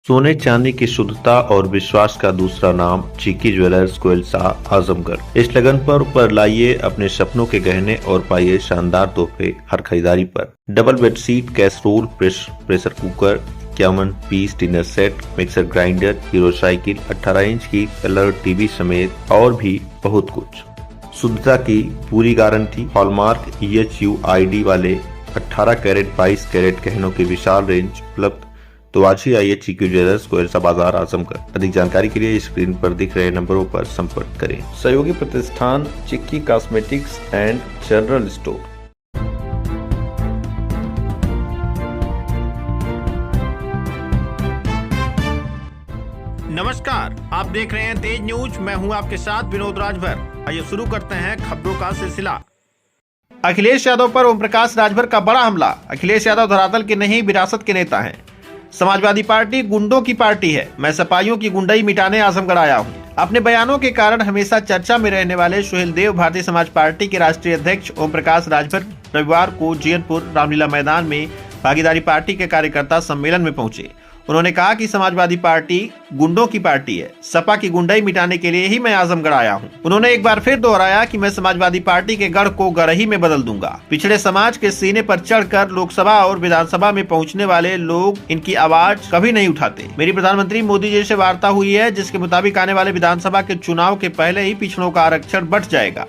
सोने चांदी की शुद्धता और विश्वास का दूसरा नाम चीकी ज्वेलर्स कोयलसा आजमगढ़। इस लगन पर लाइए अपने सपनों के गहने और पाइए शानदार तोहफे हर खरीदारी पर। Double bedsheet, casserole, pressure cooker, 51 piece dinner set, mixer grinder, Hero cycle, 18 inch की कलर टीवी समेत और भी बहुत कुछ। शुद्धता की पूरी गारंटी, हॉलमार्क EHUID वाले 18 कैरेट 22 कैरेट गहनों की विशाल रेंज उपलब्ध। तो आज ही आइए चीकी ज्वेलर्स कोयलसा बाजार आजमगढ़। अधिक जानकारी के लिए स्क्रीन पर दिख रहे नंबरों पर संपर्क करें। सहयोगी प्रतिष्ठान चिक्की कॉस्मेटिक्स एंड जनरल स्टोर। नमस्कार, आप देख रहे हैं तेज न्यूज। मैं हूं आपके साथ विनोद राजभर। आइए शुरू करते हैं खबरों का सिलसिला। अखिलेश यादव पर ओम प्रकाश राजभर का बड़ा हमला। अखिलेश यादव धरातल के नहीं, विरासत के नेता हैं। समाजवादी पार्टी गुंडों की पार्टी है। मैं सपाइयों की गुंडई मिटाने आजमगढ़ आया हूं। अपने बयानों के कारण हमेशा चर्चा में रहने वाले सुहेल देव भारतीय समाज पार्टी के राष्ट्रीय अध्यक्ष ओम प्रकाश राजभर रविवार को जीयनपुर रामलीला मैदान में भागीदारी पार्टी के कार्यकर्ता सम्मेलन में पहुंचे। उन्होंने कहा कि समाजवादी पार्टी गुंडों की पार्टी है। सपा की गुंडई मिटाने के लिए ही मैं आजमगढ़ आया हूं। उन्होंने एक बार फिर दोहराया कि मैं समाजवादी पार्टी के गढ़ को गढ़ही में बदल दूंगा। पिछड़े समाज के सीने पर चढ़कर लोकसभा और विधानसभा में पहुंचने वाले लोग इनकी आवाज कभी नहीं उठाते। मेरी प्रधानमंत्री मोदी जी से वार्ता हुई है, जिसके मुताबिक आने वाले विधानसभा के चुनाव के पहले ही पिछड़ों का आरक्षण बढ़ जाएगा,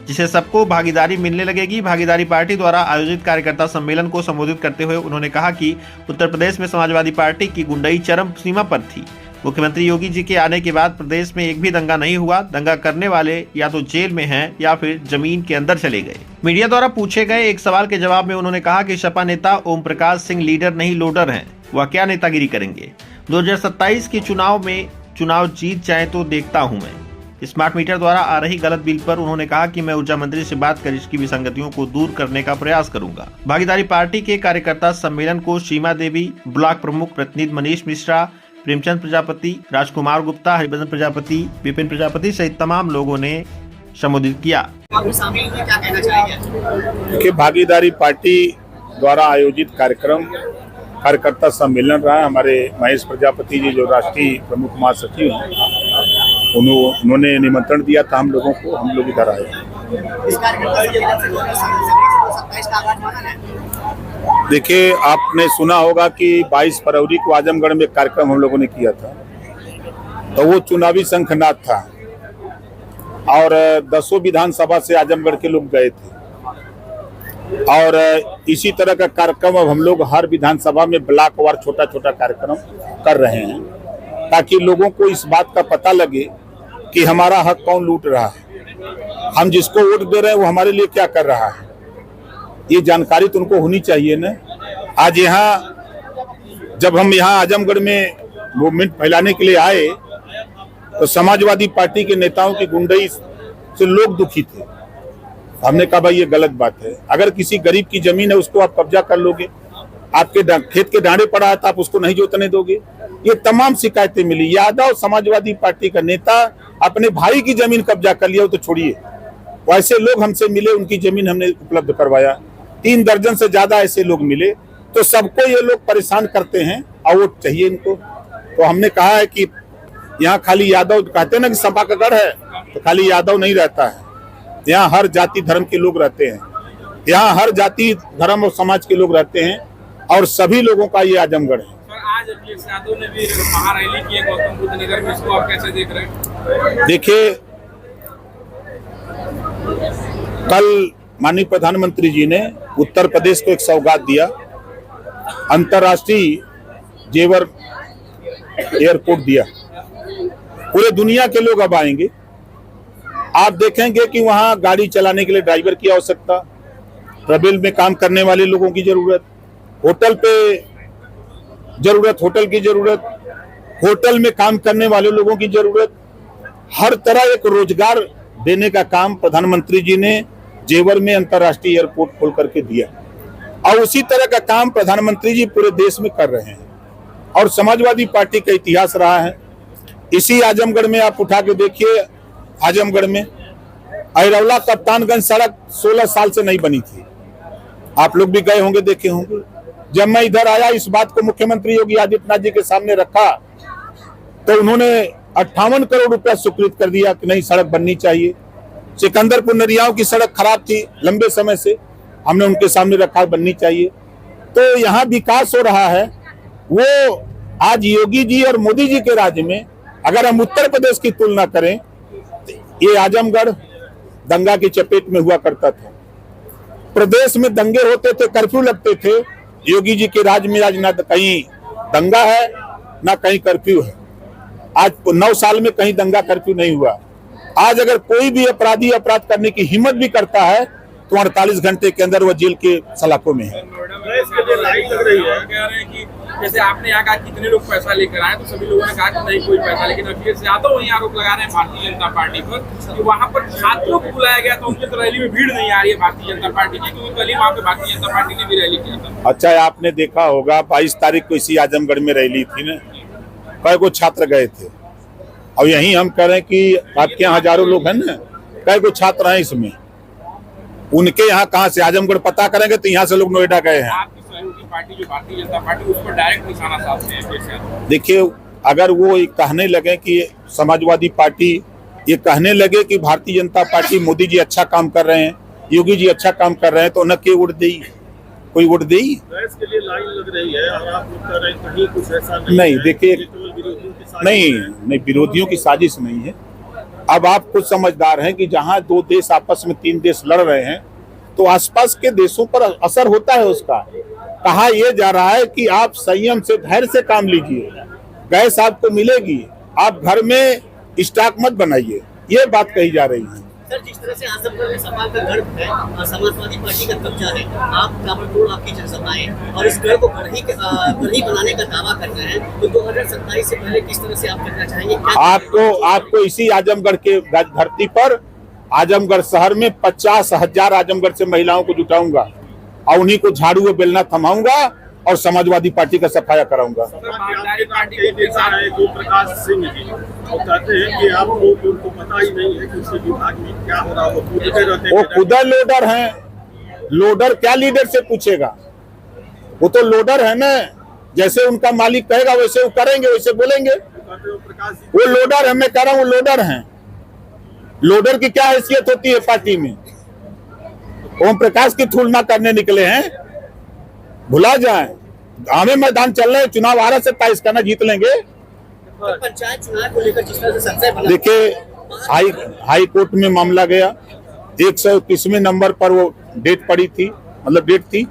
जिसे सबको भागीदारी मिलने लगेगी। भागीदारी पार्टी द्वारा आयोजित कार्यकर्ता सम्मेलन को संबोधित करते हुए उन्होंने कहा कि उत्तर प्रदेश में समाजवादी पार्टी की गुंडई चरम सीमा पर थी। मुख्यमंत्री योगी जी के आने के बाद प्रदेश में एक भी दंगा नहीं हुआ। दंगा करने वाले या तो जेल में हैं या फिर जमीन के अंदर चले गए। मीडिया द्वारा पूछे गए एक सवाल के जवाब में उन्होंने कहा कि सपा नेता ओम प्रकाश सिंह लीडर नहीं लोडर हैं। वह क्या नेतागिरी करेंगे। 2027 के चुनाव जीत जाए तो देखता हूँ मैं। स्मार्ट मीटर द्वारा आ रही गलत बिल पर उन्होंने कहा कि मैं ऊर्जा मंत्री से बात कर इसकी विसंगतियों को दूर करने का प्रयास करूंगा। भागीदारी पार्टी के कार्यकर्ता सम्मेलन को सीमा देवी, ब्लॉक प्रमुख प्रतिनिधि मनीष मिश्रा, प्रेमचंद प्रजापति, राजकुमार गुप्ता, हरिभद्र प्रजापति, विपिन प्रजापति सहित तमाम लोगों ने संबोधित किया। देखिए, भागीदारी पार्टी द्वारा आयोजित कार्यकर्ता सम्मेलन रहा। हमारे महेश प्रजापति जी जो राष्ट्रीय प्रमुख महासचिव हैं, उन्होंने निमंत्रण दिया था हम लोगों को। हम लोग इधर आए। देखिए, आपने सुना होगा कि 22 फरवरी को आजमगढ़ में कार्यक्रम हम लोगों ने किया था, तो वो चुनावी शंखनाद था और 10 विधानसभा से आजमगढ़ के लोग गए थे। और इसी तरह का कार्यक्रम अब हम लोग हर विधानसभा में ब्लॉक वार छोटा छोटा कार्यक्रम कर रहे हैं, ताकि लोगों को इस बात का पता लगे कि हमारा हक कौन लूट रहा है, हम जिसको वोट दे रहे हैं वो हमारे लिए क्या कर रहा है। ये जानकारी तो उनको होनी चाहिए ना। आज जब हम यहाँ आजमगढ़ में मूवमेंट फैलाने के लिए आए, तो समाजवादी पार्टी के नेताओं की गुंडई से लोग दुखी थे। हमने कहा भाई ये गलत बात है। अगर किसी गरीब की जमीन है उसको आप कब्जा कर लोगे, आपके खेत के डांडे पड़ा है तो आप उसको नहीं जोतने दोगे। ये तमाम शिकायतें मिली। यादव समाजवादी पार्टी का नेता अपने भाई की जमीन कब्जा कर लिया, तो छोड़िए, वैसे लोग हमसे मिले, उनकी जमीन हमने उपलब्ध करवाया। 3 दर्जन से ज्यादा ऐसे लोग मिले। तो सबको ये लोग परेशान करते हैं और वोट चाहिए इनको। तो हमने कहा है कि यहाँ खाली यादव, कहते हैं ना कि सपा का गढ़ है, तो खाली यादव नहीं रहता है। यहाँ हर जाति धर्म के लोग रहते हैं। यहाँ हर जाति धर्म और समाज के लोग रहते हैं और सभी लोगों का ये आजमगढ़ है। आज अखिलेश यादव ने भी महारैली की है गौतम बुद्ध नगर में, इसको आप कैसे देख रहे हैं? देखिए, कल माननीय प्रधानमंत्री जी ने उत्तर प्रदेश को एक सौगात दिया। अंतर्राष्ट्रीय जेवर एयरपोर्ट दिया। पूरे दुनिया के लोग अब आएंगे। आप देखेंगे कि वहां गाड़ी चलाने के लिए ड्राइवर की आवश्यकता, ट्रेवल में काम करने वाले लोगों की जरूरत, होटल पे जरूरत, होटल की जरूरत, होटल में काम करने वाले लोगों की जरूरत, हर तरह एक रोजगार देने का काम प्रधानमंत्री जी ने जेवर में अंतर्राष्ट्रीय एयरपोर्ट खोल करके दिया। और उसी तरह का काम प्रधानमंत्री जी पूरे देश में कर रहे हैं। और समाजवादी पार्टी का इतिहास रहा है। इसी आजमगढ़ में आप उठा के देखिए, आजमगढ़ में अहिरौला कप्तानगंज सड़क 16 साल से नहीं बनी थी। आप लोग भी गए होंगे, देखे होंगे। जब मैं इधर आया, इस बात को मुख्यमंत्री योगी आदित्यनाथ जी के सामने रखा तो उन्होंने 58 करोड़ रुपया स्वीकृत कर दिया कि नहीं, सड़क बननी चाहिए। सिकंदरपुर नरियाओं की सड़क खराब थी लंबे समय से, हमने उनके सामने रखा बननी चाहिए। तो यहाँ विकास हो रहा है। वो आज योगी जी और मोदी जी के राज्य में अगर हम उत्तर प्रदेश की तुलना करें, ये आजमगढ़ दंगा की चपेट में हुआ करता था। प्रदेश में दंगे होते थे, कर्फ्यू लगते थे। योगी जी के राज्य में आज ना कहीं दंगा है ना कहीं कर्फ्यू है। आज 9 साल में कहीं दंगा कर्फ्यू नहीं हुआ। आज अगर कोई भी अपराधी अपराध करने की हिम्मत भी करता है तो 48 घंटे के अंदर वह जेल के सलाखों में है। जैसे आपने यहाँ कहा कितने लोग पैसा लेकर आए, तो सभी लोगों ने कहा कि नहीं कोई पैसा, लेकिन अखिलेश यादव वही आरोप लगा रहे हैं भारतीय जनता पार्टी पर कि वहाँ पर छात्रों को बुलाया गया, तो उनकी तो रैली में भीड़ नहीं आ रही है भारतीय जनता पार्टी की, क्योंकि कल ही वहाँ पे भारतीय जनता पार्टी ने भी रैली किया था। अच्छा, आपने देखा होगा 22 तारीख को इसी आजमगढ़ में रैली थी ना, कई को छात्र गए थे। और यही हम कह रहे हैं कि आपके यहाँ हजारों लोग हैं ना, कई को छात्र हैं इसमें, उनके यहाँ कहाँ से आजमगढ़ पता करेंगे तो यहाँ से लोग नोएडा गए हैं। आपकी सहयोगी पार्टी जो भारतीय जनता पार्टी, उस पर डायरेक्ट निशाना साधते हैं। देखिए, अगर वो ये कहने लगे कि समाजवादी पार्टी ये कहने लगे कि भारतीय जनता पार्टी मोदी जी अच्छा काम कर रहे हैं, योगी जी अच्छा काम कर रहे हैं, तो न के वोट दे, कोई वोट दे। इसके लिए लाइन लग रही है और आप लोग कह रहे हैं कहीं कुछ ऐसा नहीं। देखिए, नहीं, विरोधियों की साजिश नहीं है। अब आप कुछ समझदार हैं कि जहां 2 देश आपस में 3 देश लड़ रहे हैं तो आसपास के देशों पर असर होता है उसका। कहा यह जा रहा है कि आप संयम से, धैर्य से काम लीजिए, गैस आपको मिलेगी, आप घर में स्टॉक मत बनाइए, ये बात कही जा रही है। सर, जिस तरह से आजमगढ़ में सपा का गढ़ है और समाजवादी पार्टी का कब्जा है, आप ताबड़तोड़ आपकी जनसभाएं और इस गढ़ को गढ़ी बनाने का दावा कर रहे हैं, तो 2027 से पहले किस तरह से आप करना चाहेंगे? आपको इसी आजमगढ़ के धरती पर, आजमगढ़ शहर में 50,000 आजमगढ़ से महिलाओं को जुटाऊंगा और उन्हीं को झाड़ू व बेलना थमाऊंगा और समाजवादी पार्टी का सफाया कराऊंगा। प्रकाश सिंह जी वो कहते हैं कि आप लोग उनको पता ही नहीं है कि उसके विभाग में क्या हो रहा है, वो खुद लोडर हैं। लोडर क्या लीडर से पूछेगा? वो तो लोडर है ना, जैसे उनका मालिक कहेगा वैसे वो करेंगे, वैसे बोलेंगे। वो लोडर है, मैं कह रहा हूँ वो लोडर हैं। लोडर की क्या हैसियत होती है पार्टी में? ओम प्रकाश की तुलना करने निकले हैं, भुला जाएं। हमें मैदान चल रहे हैं, चुनाव आ रहा से 27 करना, जीत लेंगे। पंचायत चुनाव को लेकर जिस तरह से संशय बना, देखिए, हाई कोर्ट में मामला गया, 121वें नंबर पर वो डेट पड़ी थी, मतलब डेट थी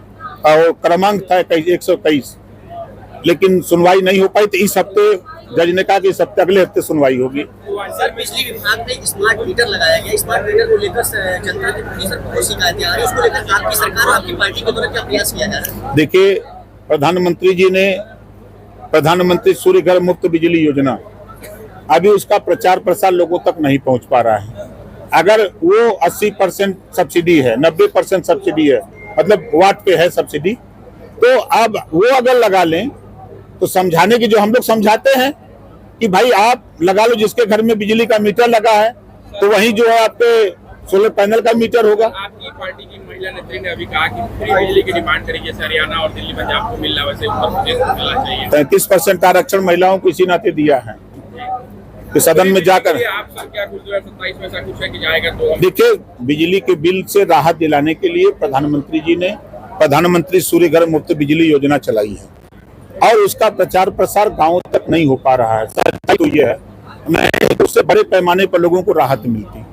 और क्रमांक था 123, लेकिन सुनवाई नहीं हो पाई। तो इस हफ्ते जज ने कहा कि इस हफ्ते, अगले हफ्ते सुनवाई होगी। सर, बिजली विभाग में स्मार्ट मीटर लगाया गया, स्मार्ट मीटर को लेकर जनता की बहुत शिकायतें आ रही है, उसको लेकर आपकी सरकार, आपकी पार्टी के द्वारा क्या प्रयास किया जा रहा है? देखिए, प्रधानमंत्री जी ने प्रधानमंत्री सूर्य घर मुफ्त बिजली योजना, अभी उसका प्रचार प्रसार लोगों तक नहीं पहुंच पा रहा है। अगर वो 80% सब्सिडी है, 90% सब्सिडी है, मतलब वाट पे है सब्सिडी, तो अब वो अगर लगा लें तो समझाने की, जो हम लोग समझाते हैं कि भाई आप लगा लो, जिसके घर में बिजली का मीटर लगा है तो वही जो है आपके सोलर पैनल का मीटर होगा। आपकी पार्टी की महिला नेत्री ने अभी कहा कि फ्री बिजली की डिमांड करेगी, जैसे हरियाणा और दिल्ली पंजाब को मिल रहा है वैसे उत्तर प्रदेश को मिलना चाहिए। 33% आरक्षण महिलाओं को इसी नाते दिया है कि सदन में जाकर। आप सर क्या कुछ 2027 में ऐसा कुछ है कि जाएगा? तो देखिए, बिजली के बिल से राहत दिलाने के लिए प्रधानमंत्री जी ने प्रधानमंत्री सूर्य घर मुफ्त बिजली योजना चलाई है और उसका प्रचार प्रसार गाँव तक नहीं हो पा रहा है। तो ये है, नहीं उससे बड़े पैमाने पर लोगों को राहत मिलती।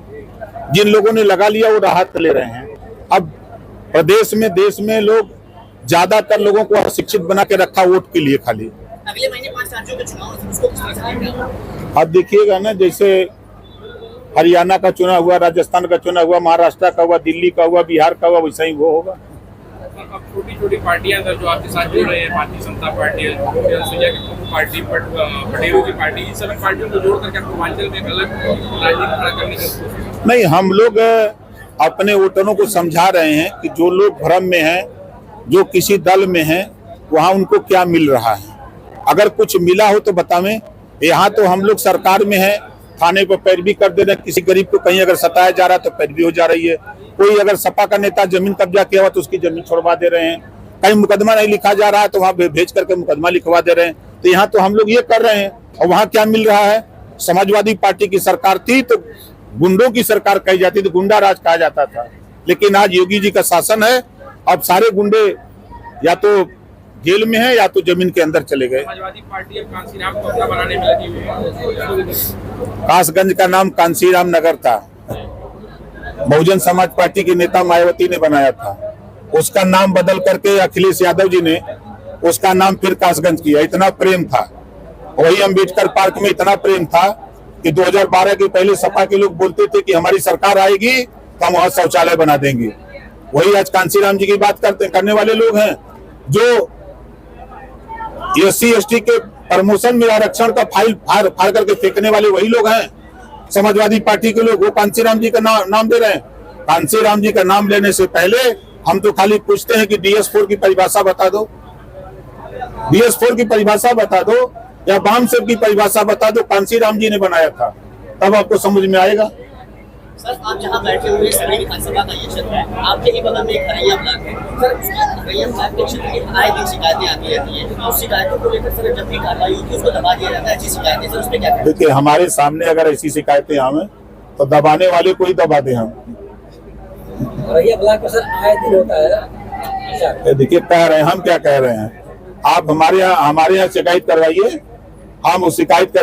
जिन लोगों ने लगा लिया वो राहत ले रहे हैं। अब प्रदेश में, देश में लोग ज्यादातर लोगों को अशिक्षित बना के रखा वोट के लिए खाली। अगले महीने 5 राज्यों के चुनाव है, उसको किस तरह से देखेंगे? अब देखिएगा ना, जैसे हरियाणा का चुनाव हुआ, राजस्थान का चुनाव हुआ, महाराष्ट्र का हुआ, दिल्ली का हुआ, बिहार का हुआ, वैसा ही वो होगा। अब छोटी छोटी पार्टियां जो आपके साथ जुड़ रहे हैं, भारतीय जनता पार्टी, पार्टी, पटेलों की पार्टी, इन सभी पार्टियों को जोड़ करके पूर्वांचल में एक अलग राजनीति खड़ा करने की कोशिश। नहीं, हम लोग अपने वोटरों को समझा रहे हैं कि जो लोग भ्रम में हैं, जो किसी दल में हैं, वहाँ उनको क्या मिल रहा है। अगर कुछ मिला हो तो बतावें। यहाँ तो हम लोग सरकार में हैं, थाने पर पैरवी कर दे रहे हैं। किसी गरीब को कहीं अगर सताया जा रहा है तो पैरवी हो जा रही है। कोई अगर सपा का नेता जमीन कब्जा किया हुआ तो उसकी जमीन छोड़वा दे रहे हैं। कहीं मुकदमा नहीं लिखा जा रहा है तो वहां भेज करके मुकदमा लिखवा दे रहे हैं। तो यहाँ तो हम लोग ये कर रहे हैं और वहां क्या मिल रहा है? समाजवादी पार्टी की सरकार थी तो गुंडों की सरकार कही जाती थी, गुंडा राज कहा जाता था। लेकिन आज योगी जी का शासन है, अब सारे गुंडे या तो जेल में है या तो जमीन के अंदर चले गए। समाजवादी पार्टी अब कांसीराम को अपना बनाने में लगी हुई है। कासगंज का नाम कांसीराम नगर था, बहुजन समाज पार्टी के नेता मायावती ने बनाया था। उसका नाम बदल करके अखिलेश यादव जी ने उसका नाम फिर कासगंज किया। इतना प्रेम था, वही अम्बेडकर पार्क में इतना प्रेम था कि 2012 के पहले सपा के लोग बोलते थे कि हमारी सरकार आएगी तो हम वहां शौचालय बना देंगे। वही आज कांसीराम जी की बात करने वाले लोग हैं जो SC/ST के प्रमोशन में आरक्षण का फाइल फाड़ करके फेंकने वाले वही लोग हैं, समाजवादी पार्टी के लोग। वो कांसीराम जी का नाम दे रहे हैं। कांसीराम जी का नाम लेने से पहले हम तो खाली पूछते हैं कि DS4 की परिभाषा बता दो, DS4 की परिभाषा बता दो या बाम सेव की परिभाषा बता दो। कांसीराम जी ने बनाया था, तब आपको समझ में आएगा। सर आप जहाँ बैठे हुए सभी विधानसभा का ये क्षेत्र है, आपके ही बगल में एक हरैया ब्लॉक है। सर उसका हरैया ब्लॉक के क्षेत्र की आए दिन शिकायतें आती रहती हैं, उस शिकायतों को लेकर सर जब भी कार्रवाई होती है उसको दबा दिया जाता है। ऐसी शिकायतें सर उस पर क्या करें? देखिए, हमारे सामने अगर ऐसी शिकायतें आवे तो दबाने वाले को ही दबा दे। हम हरैया ब्लॉक पर सर आए दिन होता है। देखिए, कह रहे हैं, हम क्या कह रहे हैं, आप हमारे यहाँ शिकायत करवाइए, हम उस शिकायत का